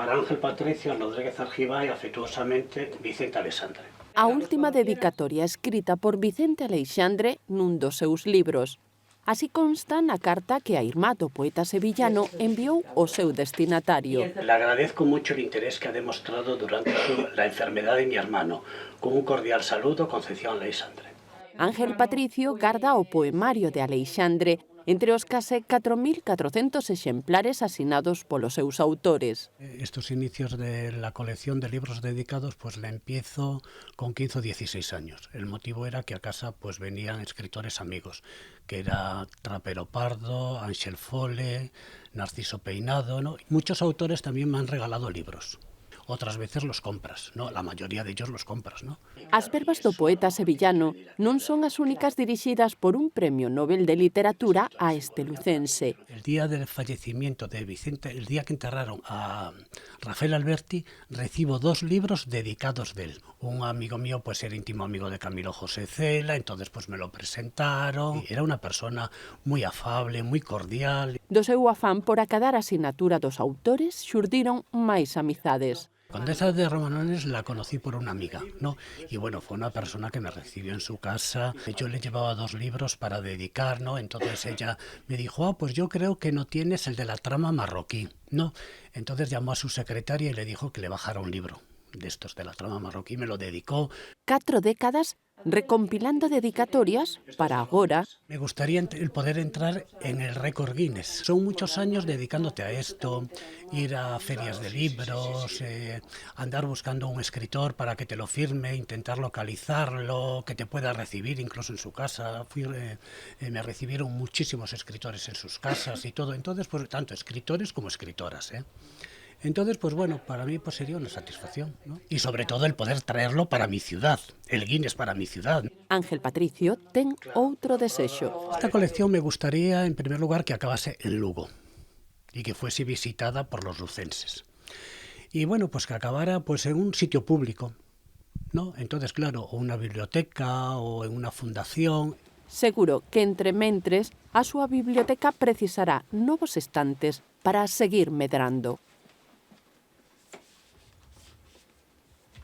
Para Ángel Patricio Rodríguez Argibay, afectuosamente, Vicente Aleixandre. A última dedicatoria escrita por Vicente Aleixandre nun dos seus libros. Así consta na carta que a irmá do poeta sevillano enviou ao seu destinatario. Le agradezco mucho el interés que ha demostrado durante la enfermedad de mi hermano. Con un cordial saludo, Concepción Aleixandre. Ángel Patricio garda o poemario de Aleixandre entre os case 4.400 exemplares asinados polos seus autores. Estos inicios de la colección de libros dedicados pues la empiezo con 15 o 16 años. El motivo era que a casa pues venían escritores amigos, que era Trapero Pardo, Ángel Fole, Narciso Peinado, ¿no? Muchos autores también me han regalado libros. Otras veces los compras, ¿no? La mayoría de ellos los compras, ¿no? As verbas do poeta sevillano non son as únicas dirixidas por un premio Nobel de Literatura a este lucense. El día del fallecimiento de Vicente, el día que enterraron a Rafael Alberti, recibo 2 libros dedicados de él. Un amigo mío pues era íntimo amigo de Camilo José Cela, entonces pues me lo presentaron. Era una persona muy afable, muy cordial. Do seu afán por acadar a asinatura dos autores xurdiron máis amizades. Condesa de Romanones la conocí por una amiga, ¿no? Y bueno, fue una persona que me recibió en su casa. Yo le llevaba 2 libros para dedicar, ¿no? Entonces ella me dijo, pues yo creo que no tienes el de la trama marroquí, ¿no? Entonces llamó a su secretaria y le dijo que le bajara un libro de estos de la trama marroquí, me lo dedicó. 4 décadas recompilando dedicatorias para agora. Me gustaría el poder entrar en el récord Guinness. Son muchos años dedicándote a esto, ir a ferias de libros, andar buscando un escritor para que te lo firme, intentar localizarlo, que te pueda recibir incluso en su casa. Me recibieron muchísimos escritores en sus casas y todo. Entonces, pues tanto escritores como escritoras, ¿eh? Entonces, pues bueno, para mí pues sería una satisfacción, ¿no? Y sobre todo el poder traerlo para mi ciudad, el Guinness para mi ciudad. Ángel Patricio ten outro desexo. Esta colección me gustaría, en primer lugar, que acabase en Lugo y que fuese visitada por los lucenses. Y bueno, pues que acabara pues en un sitio público, ¿no? Entonces, claro, o una biblioteca o en una fundación. Seguro que entre mentres a súa biblioteca precisará novos estantes para seguir medrando.